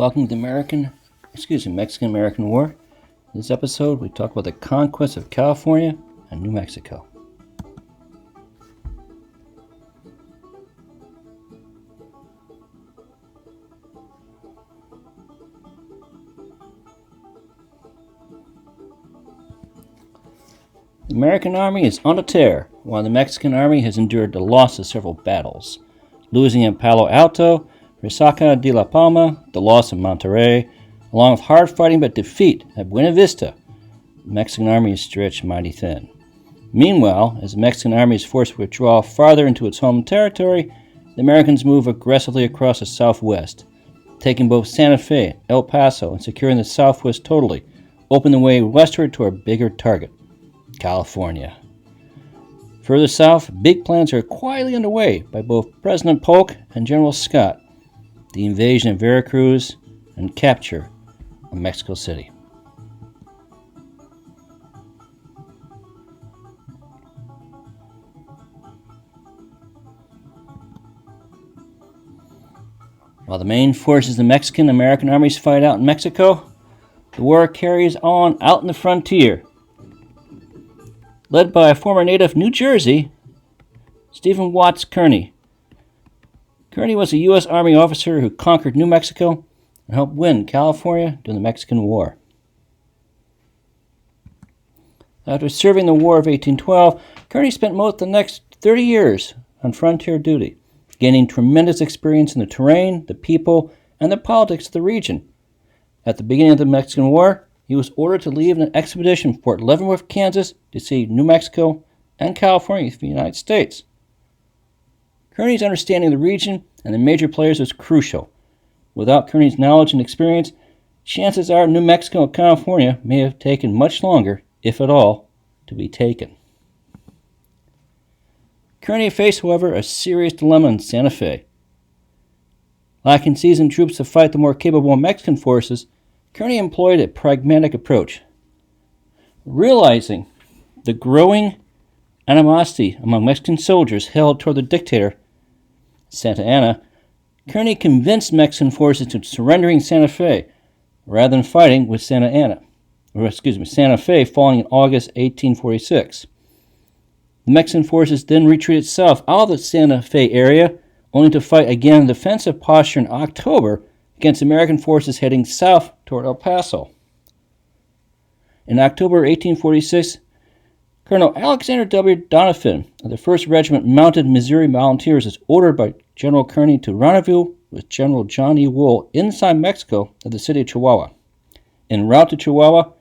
Welcome to the Mexican-American War. In this episode, we talk about the conquest of California and New Mexico. The American army is on a tear, while the Mexican army has endured the loss of several battles, losing at Palo Alto, Resaca de la Palma, the loss of Monterrey, along with hard fighting but defeat at Buena Vista. The Mexican army is stretched mighty thin. Meanwhile, as the Mexican army is forced to withdraw farther into its home territory, the Americans move aggressively across the southwest, taking both Santa Fe, El Paso, and securing the southwest totally, opening the way westward to our bigger target, California. Further south, big plans are quietly underway by both President Polk and General Scott: the invasion of Veracruz and capture of Mexico City. While the main forces of the Mexican-American armies fight out in Mexico, the war carries on out in the frontier. Led by a former native of New Jersey, Stephen Watts Kearny. Kearny was a U.S. Army officer who conquered New Mexico and helped win California during the Mexican War. After serving the War of 1812, Kearny spent most of the next 30 years on frontier duty, gaining tremendous experience in the terrain, the people, and the politics of the region. At the beginning of the Mexican War, he was ordered to lead an expedition from Fort Leavenworth, Kansas, to see New Mexico and California for the United States. Kearny's understanding of the region and the major players was crucial. Without Kearny's knowledge and experience, chances are New Mexico and California may have taken much longer, if at all, to be taken. Kearny faced, however, a serious dilemma in Santa Fe. Lacking seasoned troops to fight the more capable Mexican forces, Kearny employed a pragmatic approach. Realizing the growing animosity among Mexican soldiers held toward the dictator, Santa Anna, Kearny convinced Mexican forces to surrendering Santa Fe rather than fighting with Santa Fe falling in August 1846. The Mexican forces then retreated south out of the Santa Fe area, only to fight again in defensive posture in October against American forces heading south toward El Paso. In October 1846, Colonel Alexander W. Donovan of the 1st Regiment Mounted Missouri Volunteers is ordered by General Kearny to rendezvous with General John E. Wool inside Mexico at the city of Chihuahua. En route to Chihuahua,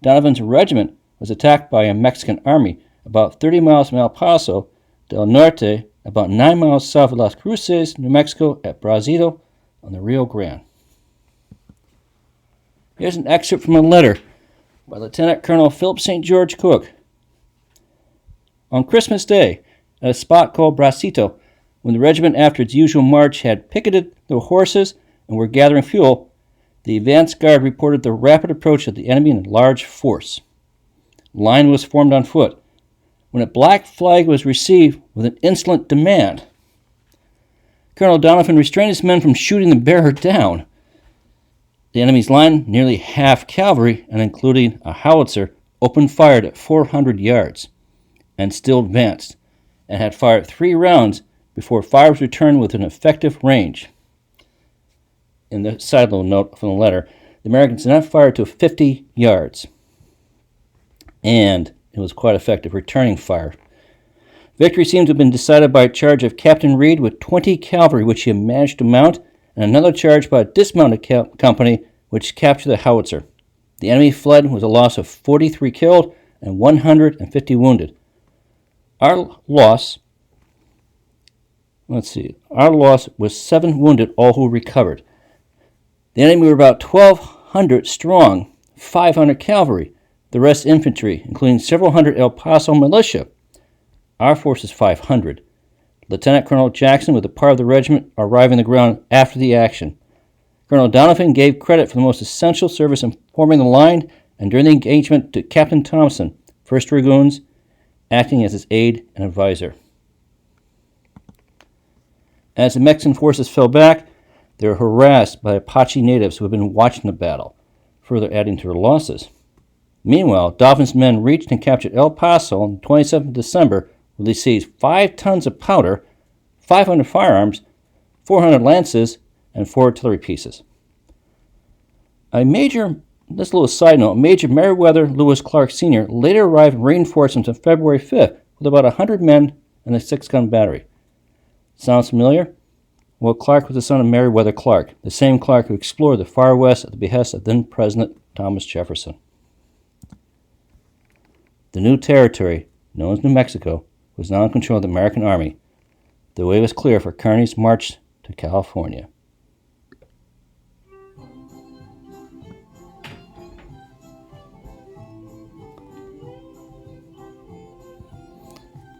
Donovan's regiment was attacked by a Mexican army about 30 miles from El Paso del Norte, about 9 miles south of Las Cruces, New Mexico, at Bracito on the Rio Grande. Here's an excerpt from a letter by Lieutenant Colonel Philip St. George Cook. On Christmas Day, at a spot called Bracito, when the regiment after its usual march had picketed their horses and were gathering fuel, the advance guard reported the rapid approach of the enemy in a large force. The line was formed on foot, when a black flag was received with an insolent demand. Colonel Donovan restrained his men from shooting the bearer down. The enemy's line, nearly half cavalry and including a howitzer, opened fire at 400 yards and still advanced, and had fired 3 rounds before fire was returned with an effective range. In the sideline note from the letter, the Americans did not fire to 50 yards, and it was quite effective, returning fire. Victory seemed to have been decided by a charge of Captain Reed with 20 cavalry, which he had managed to mount, and another charge by a dismounted company, which captured the howitzer. The enemy fled with a loss of 43 killed and 150 wounded. Our loss was 7 wounded, all who recovered. The enemy were about 1,200 strong, 500 cavalry, the rest infantry, including several hundred El Paso militia. Our force is 500. Lieutenant Colonel Jackson, with a part of the regiment, arriving on the ground after the action. Colonel Donovan gave credit for the most essential service in forming the line and during the engagement to Captain Thompson, 1st Dragoons, acting as his aide and advisor. As the Mexican forces fell back, They were harassed by Apache natives who had been watching the battle, further adding to their losses. Meanwhile, Dauphins' men reached and captured El Paso on the 27th of December, where they seized 5 tons of powder, 500 firearms, 400 lances, and 4 artillery pieces. This little side note, Major Meriwether Lewis Clark Sr. later arrived in reinforcements on February 5th with about 100 men and a 6-gun battery. Sounds familiar? Well, Clark was the son of Meriwether Clark, the same Clark who explored the far west at the behest of then-President Thomas Jefferson. The new territory, known as New Mexico, was now in control of the American Army. The way was clear for Kearny's march to California.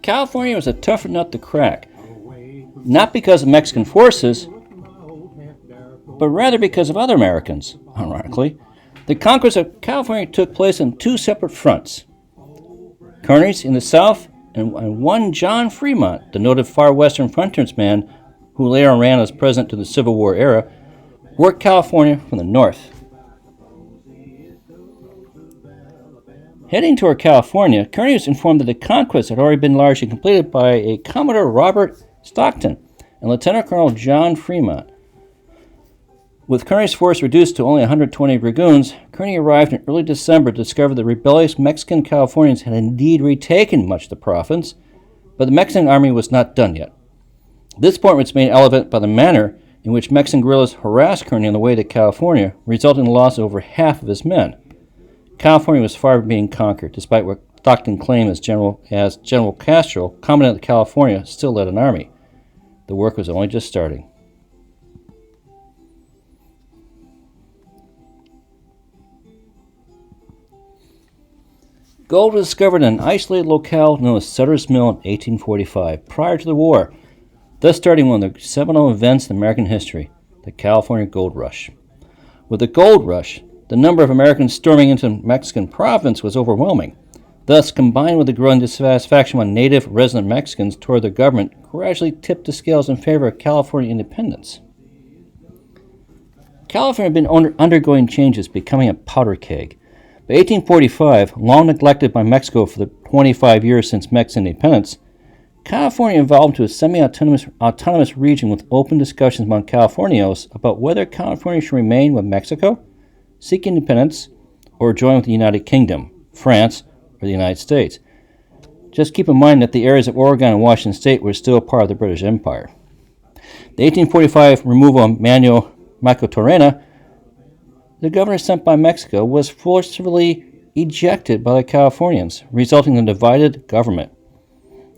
California was a tougher nut to crack, not because of Mexican forces, but rather because of other Americans, ironically. The conquest of California took place on 2 separate fronts. Kearny's in the south, and one John Fremont, the noted far western frontiersman who later ran as president to the Civil War era, worked California from the north. Heading toward California, Kearny was informed that the conquest had already been largely completed by a Commodore Robert Stockton and Lieutenant Colonel John Fremont. With Kearny's force reduced to only 120 dragoons, Kearny arrived in early December to discover the rebellious Mexican Californians had indeed retaken much of the province, but the Mexican army was not done yet. This point was made evident by the manner in which Mexican guerrillas harassed Kearny on the way to California, resulting in the loss of over half of his men. California was far from being conquered, despite what Stockton claimed as General Castro, Commandant of California, still led an army. The work was only just starting. Gold was discovered in an isolated locale known as Sutter's Mill in 1845, prior to the war, thus starting one of the seminal events in American history, the California Gold Rush. With the Gold Rush, the number of Americans storming into Mexican province was overwhelming. Thus, combined with the growing dissatisfaction among native resident Mexicans toward their government, gradually tipped the scales in favor of California independence. California had been undergoing changes, becoming a powder keg. By 1845, long neglected by Mexico for the 25 years since Mexican independence, California evolved into a semi-autonomous region with open discussions among Californios about whether California should remain with Mexico, seek independence, or join with the United Kingdom, France, or the United States. Just keep in mind that the areas of Oregon and Washington State were still part of the British Empire. The 1845 removal of Manuel Macotorena, the governor sent by Mexico, was forcibly ejected by the Californians, resulting in a divided government.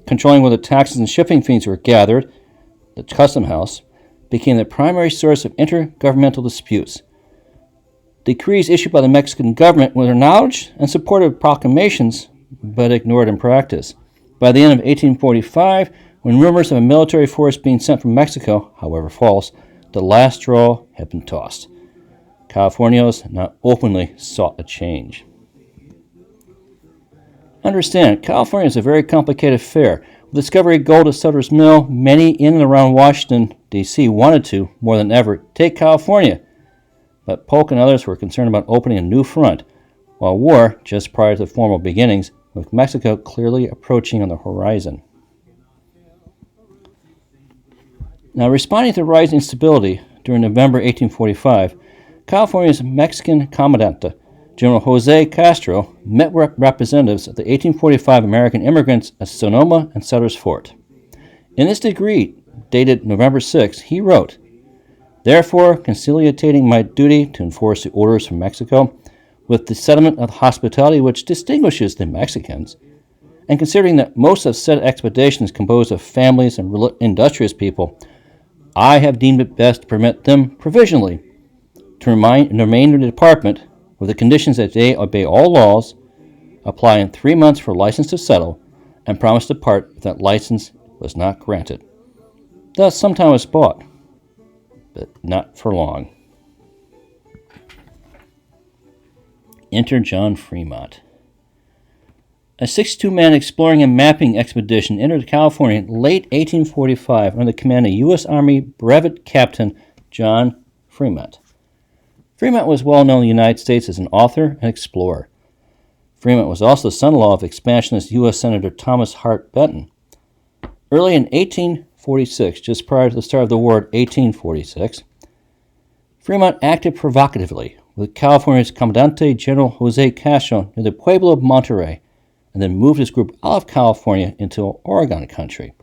Controlling where the taxes and shipping fees were gathered, the custom house, became the primary source of intergovernmental disputes. Decrees issued by the Mexican government were acknowledged and supported with proclamations, but ignored in practice. By the end of 1845, when rumors of a military force being sent from Mexico, however false, the last straw had been tossed. Californios now openly sought a change. Understand, California is a very complicated affair. With the discovery of gold at Sutter's Mill, many in and around Washington, D.C. wanted to, more than ever, take California. But Polk and others were concerned about opening a new front, while war, just prior to the formal beginnings, with Mexico clearly approaching on the horizon. Now, responding to the rising instability during November 1845, California's Mexican Commandante, General Jose Castro, met with representatives of the 1845 American immigrants at Sonoma and Sutter's Fort. In this decree, dated November 6, he wrote, "Therefore, conciliating my duty to enforce the orders from Mexico, with the sentiment of hospitality which distinguishes the Mexicans, and considering that most of said expedition is composed of families and industrious people, I have deemed it best to permit them provisionally to remain in the department with the conditions that they obey all laws, apply in 3 months for a license to settle, and promise to depart if that license was not granted." Thus, some time was bought, but not for long. Enter John Fremont. A 62-man exploring and mapping expedition entered California in late 1845 under the command of U.S. Army Brevet Captain John Fremont. Fremont was well known in the United States as an author and explorer. Fremont was also the son-in-law of expansionist U.S. Senator Thomas Hart Benton. Early in 1846, just prior to the start of the war in 1846, Fremont acted provocatively with California's Comandante General Jose Castro near the Pueblo of Monterey, and then moved his group out of California into Oregon country.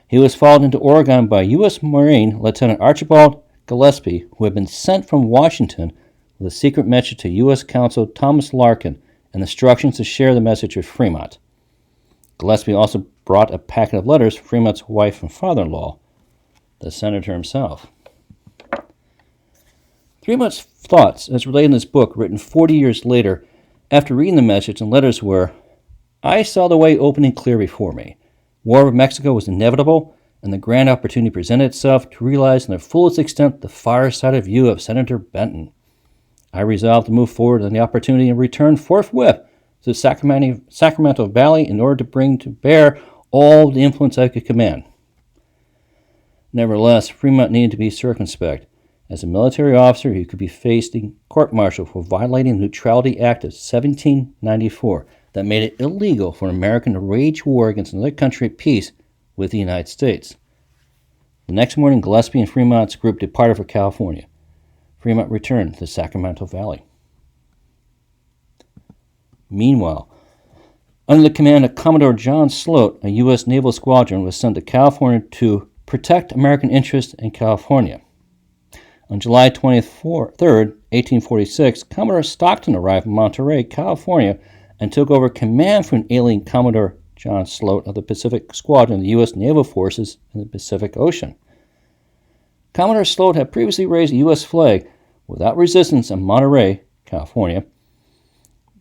He was followed into Oregon by U.S. Marine Lieutenant Archibald Gillespie, who had been sent from Washington with a secret message to U.S. Consul Thomas Larkin and instructions to share the message with Fremont. Gillespie also brought a packet of letters from Fremont's wife and father-in-law, the senator himself. Fremont's thoughts, as related in this book, written 40 years later, after reading the message and letters were, "I saw the way opening clear before me. War with Mexico was inevitable, and the grand opportunity presented itself to realize in their fullest extent the far-sighted view of Senator Benton. I resolved to move forward on the opportunity and return forthwith to the Sacramento Valley in order to bring to bear all the influence I could command." Nevertheless, Fremont needed to be circumspect. As a military officer, he could be facing court-martial for violating the Neutrality Act of 1794 that made it illegal for an American to wage war against another country at peace with the United States. The next morning, Gillespie and Fremont's group departed for California. Fremont returned to the Sacramento Valley. Meanwhile, under the command of Commodore John Sloat, a U.S. naval squadron was sent to California to protect American interests in California. On July 23, 1846, Commodore Stockton arrived in Monterey, California, and took over command from alien Commodore John Sloat of the Pacific Squadron of the U.S. Naval Forces in the Pacific Ocean. Commodore Sloat had previously raised a U.S. flag without resistance in Monterey, California,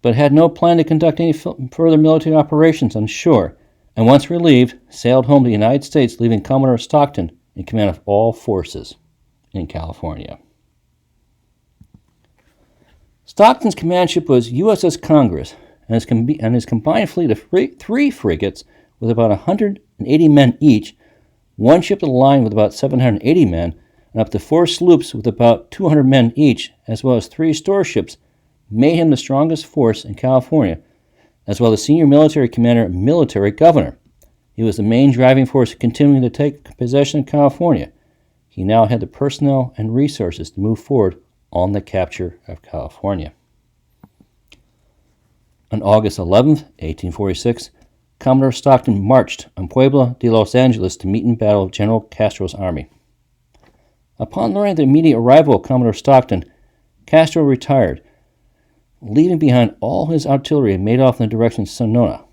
but had no plan to conduct any further military operations on shore, and once relieved, sailed home to the United States, leaving Commodore Stockton in command of all forces in California. Stockton's command ship was USS Congress, and his combined fleet of three frigates with about 180 men each, one ship of the line with about 780 men, and up to 4 sloops with about 200 men each, as well as 3 store ships, made him the strongest force in California, as well as senior military commander and military governor. He was the main driving force continuing to take possession of California. He now had the personnel and resources to move forward on the capture of California. On August 11, 1846, Commodore Stockton marched on Puebla de Los Angeles to meet in battle with General Castro's army. Upon learning the immediate arrival of Commodore Stockton, Castro retired, leaving behind all his artillery and made off in the direction of Sonora.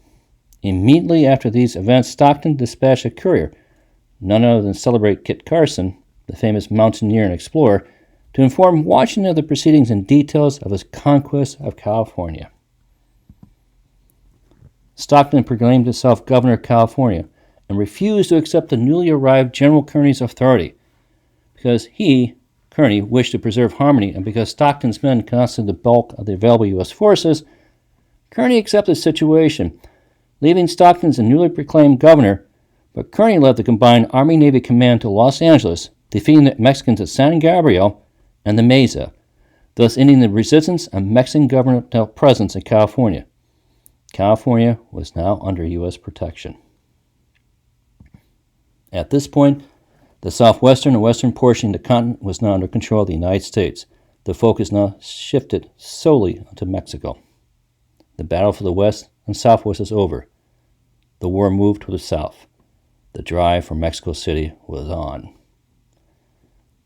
Immediately after these events, Stockton dispatched a courier, none other than Celebrate Kit Carson, the famous mountaineer and explorer, to inform Washington of the proceedings and details of his conquest of California. Stockton proclaimed himself governor of California and refused to accept the newly arrived General Kearny's authority because he, Kearny, wished to preserve harmony, and because Stockton's men constituted the bulk of the available U.S. forces. Kearny accepted the situation, leaving Stockton as the newly proclaimed governor, but Kearny led the combined Army-Navy command to Los Angeles, defeating the Mexicans at San Gabriel and the Mesa, thus ending the resistance and Mexican governmental presence in California. California was now under U.S. protection. At this point, the southwestern and western portion of the continent was now under control of the United States. The focus now shifted solely to Mexico. The battle for the west and southwest is over. The war moved to the south. The drive for Mexico City was on.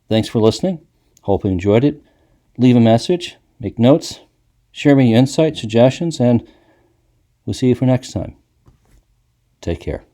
Thanks for listening. Hope you enjoyed it. Leave a message, make notes, share me your insights, suggestions, and we'll see you for next time. Take care.